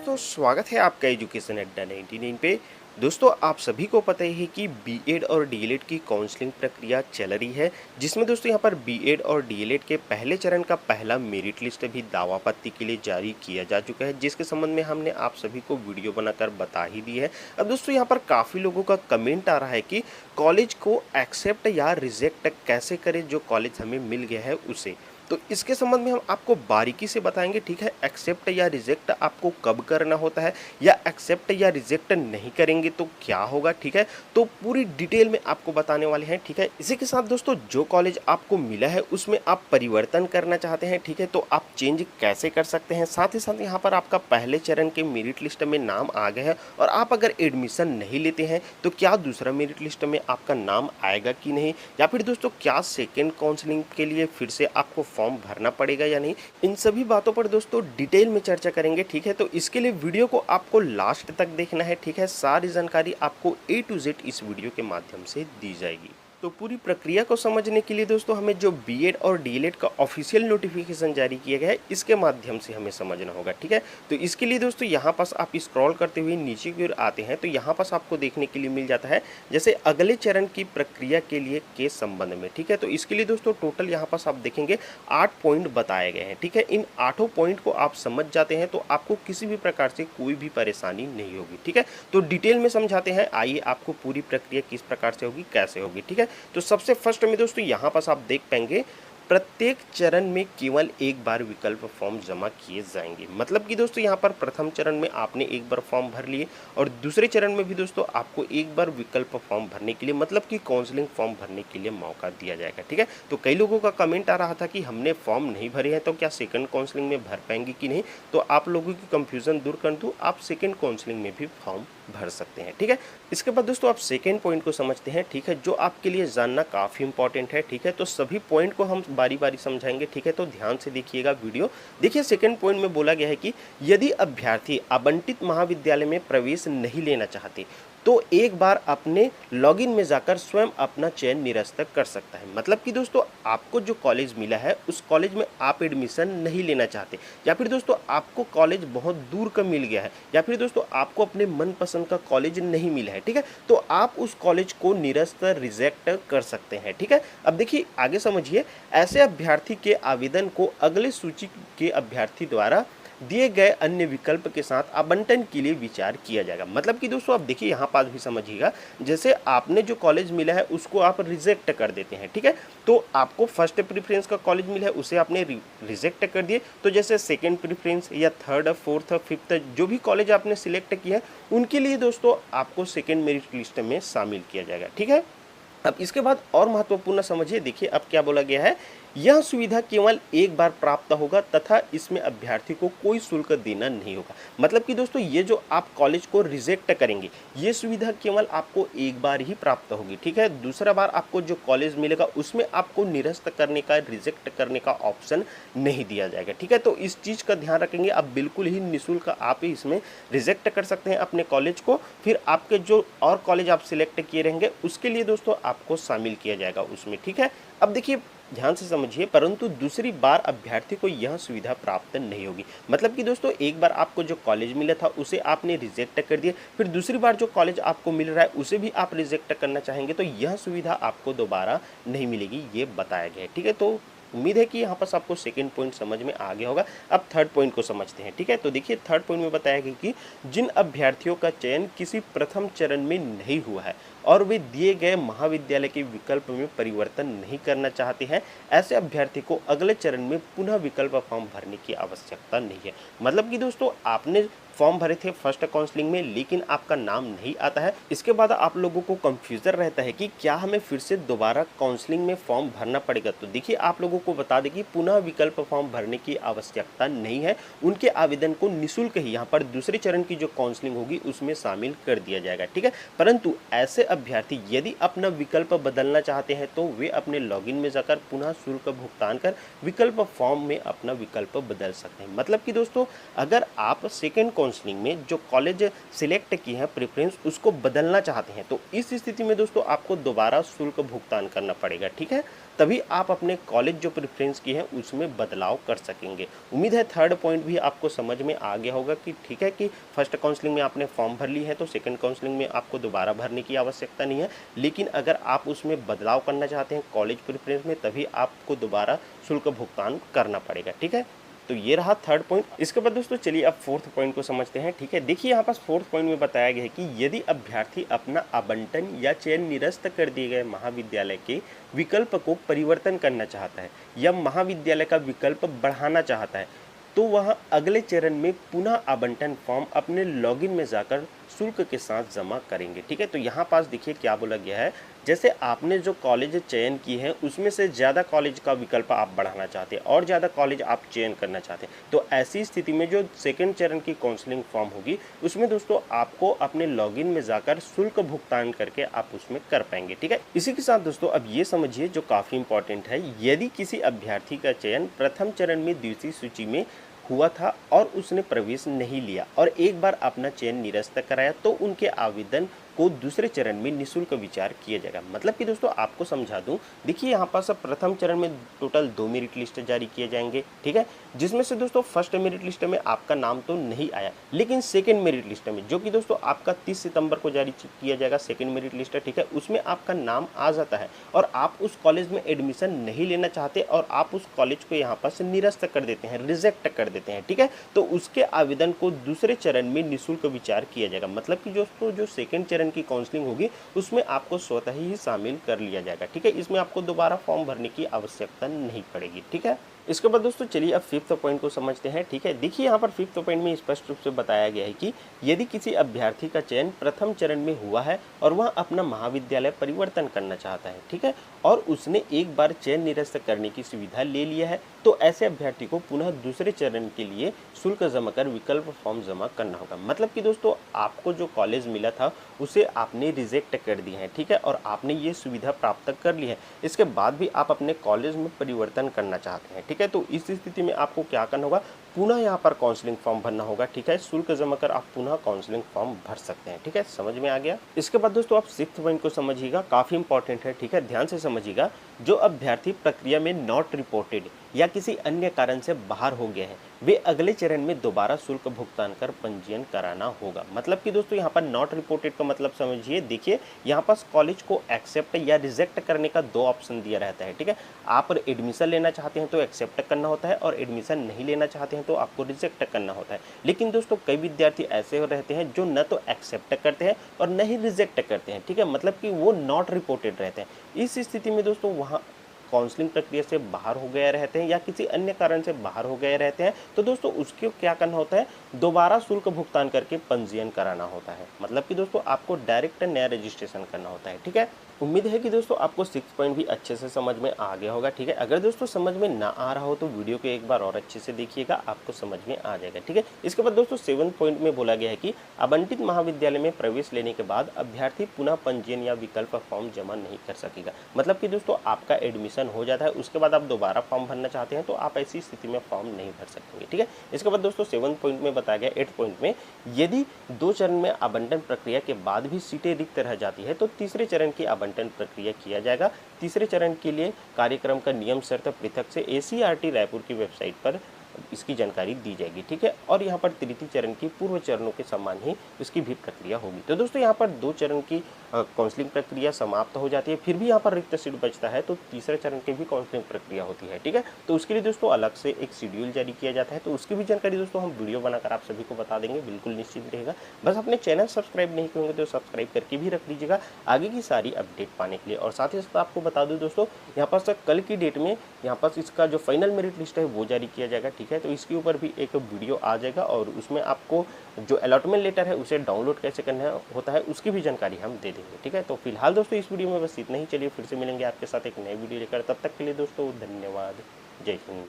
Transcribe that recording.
दोस्तों स्वागत है आपका एजुकेशन अड्डा 99 पे। दोस्तों आप सभी को पता ही है कि बीएड और डीएलएड की काउंसलिंग प्रक्रिया चल रही है, जिसमें दोस्तों यहाँ पर बीएड और डीएलएड के पहले चरण का पहला मेरिट लिस्ट भी दावापत्ती के लिए जारी किया जा चुका है, जिसके संबंध में हमने आप सभी को वीडियो बनाकर बता ही दी है। अब दोस्तों यहाँ पर काफ़ी लोगों का कमेंट आ रहा है कि कॉलेज को एक्सेप्ट या रिजेक्ट कैसे करें, जो कॉलेज हमें मिल गया है उसे। तो इसके संबंध में हम आपको बारीकी से बताएंगे, ठीक है। एक्सेप्ट या रिजेक्ट आपको कब करना होता है, या एक्सेप्ट या रिजेक्ट नहीं करेंगे तो क्या होगा, ठीक है। तो पूरी डिटेल में आपको बताने वाले हैं, ठीक है। इसी के साथ दोस्तों जो कॉलेज आपको मिला है उसमें आप परिवर्तन करना चाहते हैं, ठीक है, तो आप चेंज कैसे कर सकते हैं। साथ ही साथ यहाँ पर आपका पहले चरण के मेरिट लिस्ट में नाम आ गया है और आप अगर एडमिशन नहीं लेते हैं तो क्या दूसरा मेरिट लिस्ट में आपका नाम आएगा कि नहीं, या फिर दोस्तों क्या सेकेंड काउंसलिंग के लिए फिर से आपको फॉर्म भरना पड़ेगा या नहीं। इन सभी बातों पर दोस्तों डिटेल में चर्चा करेंगे, ठीक है। तो इसके लिए वीडियो को आपको लास्ट तक देखना है, ठीक है। सारी जानकारी आपको A to Z इस वीडियो के माध्यम से दी जाएगी। तो पूरी प्रक्रिया को समझने के लिए दोस्तों हमें जो बीएड और डीएलएड का ऑफिशियल नोटिफिकेशन जारी किया गया है इसके माध्यम से हमें समझना होगा, ठीक है। तो इसके लिए दोस्तों यहाँ पास आप स्क्रॉल करते हुए नीचे की ओर आते हैं तो यहाँ पास आपको देखने के लिए मिल जाता है जैसे अगले चरण की प्रक्रिया के लिए के संबंध में, ठीक है। तो इसके लिए दोस्तों टोटल यहाँ पास आप देखेंगे 8 पॉइंट बताए गए हैं, ठीक है। इन 8 पॉइंट को आप समझ जाते हैं तो आपको किसी भी प्रकार से कोई भी परेशानी नहीं होगी, ठीक है। तो डिटेल में समझाते हैं, आइए आपको पूरी प्रक्रिया किस प्रकार से होगी, कैसे होगी, ठीक है। तो सबसे फर्स्ट में दोस्तों यहाँ पास आप देख पाएंगे प्रत्येक चरण में केवल एक बार विकल्प फॉर्म जमा किए जाएंगे। मतलब कि दोस्तों यहाँ पर प्रथम चरण में आपने एक बार फॉर्म भर लिए और दूसरे चरण में भी दोस्तों आपको एक बार विकल्प फॉर्म भरने के लिए, मतलब कि काउंसलिंग फॉर्म भरने के लिए मौका दिया जाएगा, ठीक है। तो कई लोगों का कमेंट आ रहा था कि हमने फॉर्म नहीं भरे हैं तो क्या सेकंड काउंसलिंग में भर पाएंगे कि नहीं। तो आप लोगों की कंफ्यूजन दूर कर दूँ, आप सेकेंड काउंसलिंग में भी फॉर्म भर सकते हैं, ठीक है। इसके बाद दोस्तों आप सेकेंड पॉइंट को समझते हैं, ठीक है, जो आपके लिए जानना काफ़ी इंपॉर्टेंट है, ठीक है। तो सभी पॉइंट को हम बारी बारी समझाएंगे, ठीक है। तो ध्यान से देखिएगा वीडियो। देखिए सेकेंड पॉइंट में बोला गया है कि यदि अभ्यर्थी आवंटित महाविद्यालय में प्रवेश नहीं लेना चाहते तो एक बार अपने लॉगिन में जाकर स्वयं अपना चयन निरस्त कर सकता है। मतलब कि दोस्तों आपको जो कॉलेज मिला है उस कॉलेज में आप एडमिशन नहीं लेना चाहते, या फिर दोस्तों आपको कॉलेज बहुत दूर का मिल गया है, या फिर दोस्तों आपको अपने मनपसंद का कॉलेज नहीं मिला है, ठीक है, तो आप उस कॉलेज को निरस्त रिजेक्ट कर सकते हैं, ठीक है। अब देखिए आगे समझिए, ऐसे अभ्यर्थी के आवेदन को अगले सूची के अभ्यर्थी द्वारा दिए गए अन्य विकल्प के साथ आवंटन के लिए विचार किया जाएगा। मतलब कि दोस्तों आप देखिए यहाँ पास भी समझिएगा, जैसे आपने जो कॉलेज मिला है उसको आप रिजेक्ट कर देते हैं, ठीक है। तो आपको फर्स्ट प्रेफरेंस का कॉलेज मिला है उसे आपने रिजेक्ट कर दिए, तो जैसे सेकंड प्रेफरेंस या थर्ड फोर्थ फिफ्थ जो भी कॉलेज आपने सिलेक्ट किया है उनके लिए दोस्तों आपको सेकेंड मेरिट लिस्ट में शामिल किया जाएगा, ठीक है। अब इसके बाद और महत्वपूर्ण समझिए, देखिए अब क्या बोला गया है, यह सुविधा केवल एक बार प्राप्त होगा तथा इसमें अभ्यर्थी को कोई शुल्क देना नहीं होगा। मतलब कि दोस्तों ये जो आप कॉलेज को रिजेक्ट करेंगे ये सुविधा केवल आपको एक बार ही प्राप्त होगी, ठीक है। दूसरा बार आपको जो कॉलेज मिलेगा उसमें आपको निरस्त करने का, रिजेक्ट करने का ऑप्शन नहीं दिया जाएगा, ठीक है। तो इस चीज़ का ध्यान रखेंगे, आप बिल्कुल ही निःशुल्क आप ही इसमें रिजेक्ट कर सकते हैं अपने कॉलेज को, फिर आपके जो और कॉलेज आप सिलेक्ट किए रहेंगे उसके लिए दोस्तों आपको शामिल किया जाएगा उसमें, ठीक है। अब देखिए ध्यान से समझिए, परंतु दूसरी बार अभ्यर्थी को यह सुविधा प्राप्त नहीं होगी। मतलब कि दोस्तों एक बार आपको जो कॉलेज मिला था उसे आपने रिजेक्ट कर दिया, फिर दूसरी बार जो कॉलेज आपको मिल रहा है उसे भी आप रिजेक्ट करना चाहेंगे तो यह सुविधा आपको दोबारा नहीं मिलेगी, ये बताया गया है, ठीक है। तो उम्मीद है कि यहाँ पर आपको सेकंड पॉइंट समझ में आ गया होगा। अब थर्ड पॉइंट को समझते हैं, ठीक है। तो देखिए थर्ड पॉइंट में बताया गया कि जिन अभ्यर्थियों का चयन किसी प्रथम चरण में नहीं हुआ है और वे दिए गए महाविद्यालय के विकल्प में परिवर्तन नहीं करना चाहते हैं, ऐसे अभ्यर्थी को अगले चरण में पुनः विकल्प फॉर्म भरने की आवश्यकता नहीं है। मतलब कि दोस्तों आपने फॉर्म भरे थे फर्स्ट काउंसलिंग में लेकिन आपका नाम नहीं आता है, इसके बाद आप लोगों को कंफ्यूजन रहता है कि क्या हमें फिर से दोबारा काउंसलिंग में फॉर्म भरना पड़ेगा। तो देखिए आप लोगों को बता दें कि पुनः विकल्प फॉर्म भरने की आवश्यकता नहीं है, उनके आवेदन को निःशुल्क ही यहाँ पर दूसरे चरण की जो काउंसलिंग होगी उसमें शामिल कर दिया जाएगा, ठीक है। परंतु ऐसे अभ्यर्थी यदि अपना विकल्प बदलना चाहते हैं तो वे अपने लॉगिन में जाकर पुनः शुल्क भुगतान कर विकल्प फॉर्म में अपना विकल्प बदल सकते हैं। मतलब कि दोस्तों अगर आप सेकेंड काउंसलिंग में जो कॉलेज सिलेक्ट की है प्रेफरेंस उसको बदलना चाहते हैं तो इस स्थिति में दोस्तों आपको दोबारा शुल्क भुगतान करना पड़ेगा, ठीक है। तभी आप अपने कॉलेज जो प्रेफरेंस की है उसमें बदलाव कर सकेंगे। उम्मीद है थर्ड पॉइंट भी आपको समझ में आ गया होगा कि ठीक है कि फर्स्ट काउंसलिंग में आपने फॉर्म भर ली है तो सेकंड काउंसलिंग में आपको दोबारा भरने की आवश्यकता नहीं है, लेकिन अगर आप उसमें बदलाव करना चाहते हैं कॉलेज प्रेफरेंस में तभी आपको दोबारा शुल्क भुगतान करना पड़ेगा, ठीक है। तो ये रहा थर्ड पॉइंट। इसके बाद दोस्तों चलिए अब फोर्थ पॉइंट को समझते हैं, ठीक है। देखिए यहाँ पास फोर्थ पॉइंट में बताया गया है कि यदि अभ्यर्थी अपना आवंटन या चयन निरस्त कर दिए गए महाविद्यालय के विकल्प को परिवर्तन करना चाहता है या महाविद्यालय का विकल्प बढ़ाना चाहता है तो वह अगले चरण में पुनः आवंटन फॉर्म अपने लॉगिन में जाकर शुल्क के साथ जमा करेंगे, ठीक है। तो यहाँ पास देखिए क्या बोला गया है, जैसे आपने जो कॉलेज चयन की है उसमें से ज़्यादा कॉलेज का विकल्प आप बढ़ाना चाहते हैं और ज़्यादा कॉलेज आप चयन करना चाहते हैं तो ऐसी स्थिति में जो सेकंड चरण की काउंसलिंग फॉर्म होगी उसमें दोस्तों आपको अपने लॉगिन में जाकर शुल्क भुगतान करके आप उसमें कर पाएंगे, ठीक है। इसी के साथ दोस्तों अब ये समझिए जो काफ़ी इंपॉर्टेंट है, यदि किसी अभ्यर्थी का चयन प्रथम चरण में द्वितीय सूची में हुआ था और उसने प्रवेश नहीं लिया और एक बार अपना चयन निरस्त कराया तो उनके आवेदन को दूसरे चरण में निःशुल्क विचार किया जाएगा। मतलब कि दोस्तों आपको समझा दूं, देखिए यहाँ पर सब प्रथम चरण में टोटल 2 मेरिट लिस्ट जारी किए जाएंगे, ठीक है, जिसमें से दोस्तों फर्स्ट मेरिट लिस्ट में आपका नाम तो नहीं आया, लेकिन सेकंड मेरिट लिस्ट में जो कि दोस्तों आपका 30 सितंबर को जारी किया जाएगा सेकंड मेरिट लिस्ट, ठीक है, उसमें आपका नाम आ जाता है और आप उस कॉलेज में एडमिशन नहीं लेना चाहते और आप उस कॉलेज को यहाँ पर से निरस्त कर देते हैं, रिजेक्ट कर देते हैं, ठीक है, तो उसके आवेदन को दूसरे चरण में निःशुल्क विचार किया जाएगा। मतलब कि दोस्तों जो सेकंड चरण की काउंसलिंग होगी उसमें आपको स्वतः ही शामिल कर लिया जाएगा, ठीक है। इसमें आपको दोबारा फॉर्म भरने की आवश्यकता नहीं पड़ेगी, ठीक है। इसके बाद दोस्तों चलिए अब फिफ्थ पॉइंट को समझते हैं, ठीक है। देखिए यहाँ पर फिफ्थ पॉइंट में स्पष्ट रूप से बताया गया है कि यदि किसी अभ्यर्थी का चयन प्रथम चरण में हुआ है और वह अपना महाविद्यालय परिवर्तन करना चाहता है, ठीक है, और उसने एक बार चयन निरस्त करने की सुविधा ले लिया है तो ऐसे अभ्यर्थी को पुनः दूसरे चरण के लिए शुल्क जमा कर विकल्प फॉर्म जमा करना होगा। मतलब कि दोस्तों आपको जो कॉलेज मिला था उसे आपने रिजेक्ट कर दिया है, ठीक है, और आपने ये सुविधा प्राप्त कर ली है, इसके बाद भी आप अपने कॉलेज में परिवर्तन करना चाहते हैं, ठीक है, तो इस स्थिति में आपको क्या करना होगा, पुनः यहाँ पर काउंसलिंग फॉर्म भरना होगा, ठीक है, शुल्क जमा कर आप पुनः काउंसलिंग फॉर्म भर सकते हैं, ठीक है, समझ में आ गया। इसके बाद दोस्तों आप सिक्स्थ पॉइंट को समझिएगा, काफी इंपॉर्टेंट है, ठीक है, ध्यान से समझिएगा। जो अभ्यर्थी प्रक्रिया में नॉट रिपोर्टेड या किसी अन्य कारण से बाहर हो गए हैं वे अगले चरण में दोबारा शुल्क भुगतान कर पंजीयन कराना होगा। मतलब कि दोस्तों यहाँ पर नॉट रिपोर्टेड का मतलब समझिए, देखिए यहाँ पर कॉलेज को एक्सेप्ट या रिजेक्ट करने का 2 ऑप्शन दिया रहता है, ठीक है, आप एडमिशन लेना चाहते हैं तो एक्सेप्ट करना होता है और एडमिशन नहीं लेना चाहते हैं तो आपको रिजेक्ट करना होता है। लेकिन दोस्तों कई विद्यार्थी ऐसे रहते हैं जो न तो एक्सेप्ट करते हैं और न ही रिजेक्ट करते हैं, ठीक है, मतलब कि वो नॉट रिपोर्टेड रहते हैं। इस स्थिति में दोस्तों वहाँ काउंसलिंग प्रक्रिया से बाहर हो गए रहते हैं या किसी अन्य कारण से बाहर हो गए रहते हैं तो दोस्तों उसको क्या करना होता है, दोबारा शुल्क भुगतान करके पंजीयन कराना होता है। मतलब कि दोस्तों आपको डायरेक्ट नया रजिस्ट्रेशन करना होता है, ठीक है। उम्मीद है कि दोस्तों आपको 6 पॉइंट भी अच्छे से समझ में आ गया होगा, ठीक है। अगर दोस्तों समझ में ना आ रहा हो तो वीडियो को एक बार और अच्छे से देखिएगा, आपको समझ में आ जाएगा, ठीक है। इसके बाद दोस्तों 7 पॉइंट में बोला गया है कि आवंटित महाविद्यालय में प्रवेश लेने के बाद अभ्यर्थी पुनः पंजीयन या विकल्प फॉर्म जमा नहीं कर सकेगा। मतलब कि दोस्तों आपका एडमिशन हो जाता है उसके बाद आप दोबारा फॉर्म भरना चाहते हैं तो आप ऐसी स्थिति में फॉर्म नहीं भर सकेंगे, ठीक है। इसके बाद दोस्तों 7 पॉइंट में बताया गया 8 पॉइंट में यदि 2 चरण में आवंटन प्रक्रिया के बाद भी सीटें रिक्त रह जाती है तो तीसरे चरण की आवंटन प्रक्रिया किया जाएगा। तीसरे चरण के लिए कार्यक्रम का नियम शर्त पृथक से एसीईआरटी रायपुर की वेबसाइट पर इसकी जानकारी दी जाएगी, ठीक है, और यहाँ पर तृतीय चरण की पूर्व चरणों के समान ही इसकी भी प्रक्रिया होगी। तो दोस्तों यहाँ पर 2 चरण की काउंसलिंग प्रक्रिया समाप्त हो जाती है, फिर भी यहाँ पर रिक्त सीट बचता है तो तीसरे चरण की भी काउंसलिंग प्रक्रिया होती है, ठीक है। तो उसके लिए दोस्तों अलग से एक शेड्यूल जारी किया जाता है, तो उसकी भी जानकारी दोस्तों हम वीडियो बनाकर आप सभी को बता देंगे, बिल्कुल निश्चित रहेगा। बस अपने चैनल सब्सक्राइब नहीं करेंगे तो सब्सक्राइब करके भी रख लीजिएगा आगे की सारी अपडेट पाने के लिए। और साथ ही साथ आपको बता दूं दोस्तों यहाँ पर कल की डेट में यहाँ पर इसका जो फाइनल मेरिट लिस्ट है वो जारी किया जाएगा, ठीक है, तो इसके ऊपर भी एक वीडियो आ जाएगा और उसमें आपको जो अलॉटमेंट लेटर है उसे डाउनलोड कैसे करना होता है उसकी भी जानकारी हम दे देंगे, ठीक है। तो फिलहाल दोस्तों इस वीडियो में बस इतना ही, चलिए फिर से मिलेंगे आपके साथ एक नई वीडियो लेकर, तब तक के लिए दोस्तों धन्यवाद, जय हिंद।